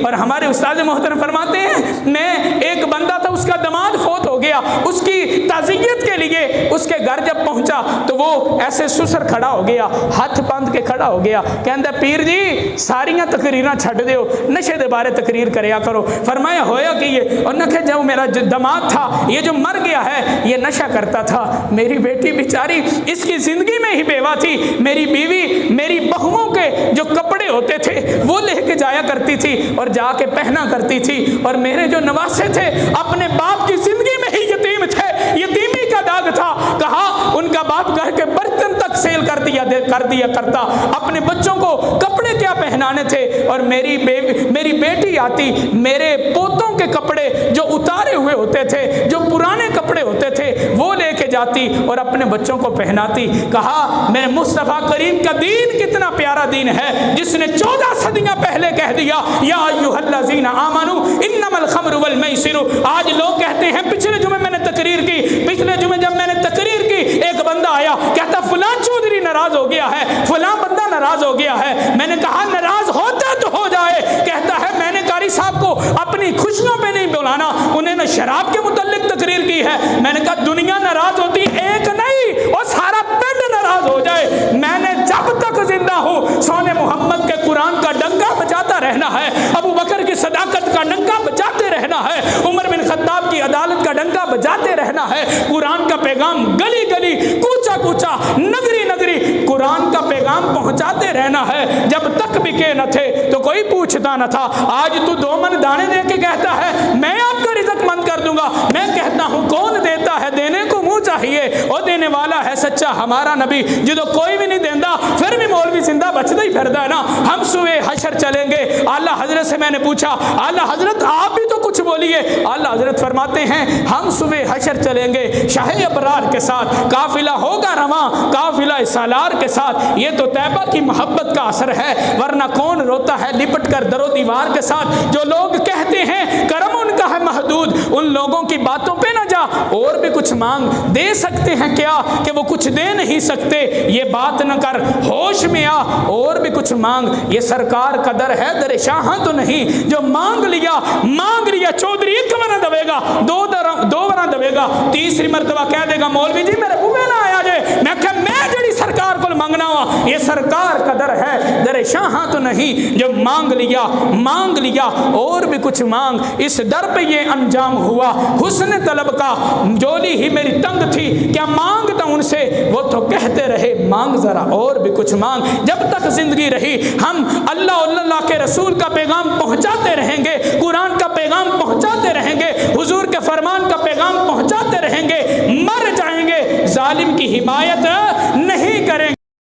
اور ہمارے استاد محترم فرماتے ہیں میں ایک بندہ تھا، اس کا داماد فوت ہو گیا، اس کی تعزیت کے لیے اس کے گھر جب پہنچا تو وہ ایسے سسر کھڑا ہو گیا، ہاتھ باندھ کے کھڑا ہو گیا، کہندا پیر جی ساریاں تقریراں چھڈ دیو، نشے دے بارے تقریر کریا کرو۔ فرمایا ہویا کہ یہ، اور نہ کہ جو میرا داماد تھا یہ جو مر گیا ہے یہ نشہ کرتا تھا، میری بیٹی بیچاری اس کی زندگی میں ہی بیوہ تھی، میری بیوی میری بہوؤں کے جو کپڑے ہوتے تھے وہ لے کے جایا کرتی تھی اور جا کے پہنا کرتی تھی، اور میرے جو نواسے تھے اپنے باپ کی زندگی میں ہی یتیم تھے، یتیمی کا داغ تھا، کہا ان کا باپ گھر کے برتن تک سیل کر دیا کرتا، اپنے بچوں کو کپڑے کیا پہنانے تھے، اور میری بیٹی آتی میرے پوتوں کے کپڑے جو اتارے ہوئے ہوتے تھے، جو پرانے کپڑے ہوتے تھے وہ لے کے جاتی اور اپنے بچوں کو پہناتی۔ کہا میرے مصطفیٰ کریم کا دین کتنا پیارا دین ہے جس نے 14 صدیاں پہلے کہہ دیا یا ایھا الذین آمنوا انما الخمر والمیسر۔ آج لوگ کہتے ہیں پچھلے جمعے میں نے تقریر کی، پچھلے جمعے جب میں نے تقریر کی ایک بندہ آیا کہتا فلاں چودھری ناراض ہو گیا ہے، فلاں بندہ ناراض ہو گیا ہے۔ میں نے کہا ناراض ہوتا تو ہو جائے، کہتا ہے میں نے قاری صاحب کو اپنی خوشیوں پہ نہیں بلانا، انہیں نے شراب کے متعلق تقریر کی ہے۔ میں نے کہا دنیا ناراض ہوتی ایک نہیں اور سارا پنڈ ناراض ہو جائے، میں نے جب تک زندہ ہوں سونے محمد کے قرآن کا ڈنکا بجاتا رہنا ہے، ابو بکر کی صداقت کا ڈنکا بجاتے رہنا ہے، عمر بن خطاب کی عدالت کا ڈنکا بجاتے رہنا ہے، قرآن کا پیغام گلی گلی کوچا کوچا نگری نگری قرآن کا پیغام پہنچاتے رہنا ہے۔ جب تک بکے نہ تھے تو کوئی پوچھتا نہ تھا، آج تو 2 من دانے دے کے کہتا ہے میں آپ کا رزق مند کر دوں گا، میں کہتا ہوں کون دیتا ہے، دینے کو منہ چاہیے، اور دینے والا ہے سچا ہمارا نبی، جدو کوئی بھی نہیں دیندہ پھر بھی مولوی زندہ بچتا ہی پھردا ہے نا۔ ہم سوئے حشر چلیں گے، اعلیٰ حضرت سے میں نے پوچھا اعلیٰ حضرت آپ بھی تو کچھ بولیے، اعلیٰ حضرت فرماتے ہیں ہم صبح حشر چلیں گے شاہ ابرار کے ساتھ، قافلہ ہوگا رواں قافلہ سالار کے ساتھ، یہ تو طیبہ کی محبت کا اثر ہے، ورنہ کون روتا ہے لپٹ کر در و دیوار کے ساتھ۔ جو لوگ کہتے ہیں کرم ان کا ہے محدود، ان لوگوں کی باتوں پہ نہ جا، اور بھی کچھ مانگ، دے سکتے ہیں کیا کہ وہ کچھ دے نہیں سکتے، یہ بات نہ کر، ہوش میں آ اور بھی کچھ مانگ، یہ سرکار کا در ہے در شاہاں تو نہیں، جو مانگ لیا چودھری ایک ورنہ دوے گا، دو ورنہ دوے گا، تیسری مرتبہ کہہ دے گا مولوی جی میرے بوے نہ آیا جے، میں کہ میں جڑی سرکار کو مانگنا ہوا، یہ سرکار کا در ہے در شاہاں تو نہیں، جو مانگ لیا اور بھی کچھ مانگ، اس در پہ یہ انجام ہوا، حسن طلب کا جولی ہی میری تنگ تھی، کیا مانگتا ان سے، وہ تو کہتے رہے مانگ ذرا اور بھی کچھ مانگ۔ جب تک زندگی رہی ہم اللہ کے رسول کا پیغام پہنچاتے رہیں گے، قرآن کا پیغام پہنچاتے رہیں گے، حضور کے فرمان کا پیغام پہنچاتے رہیں گے، مر جائیں گے ظالم کی حمایت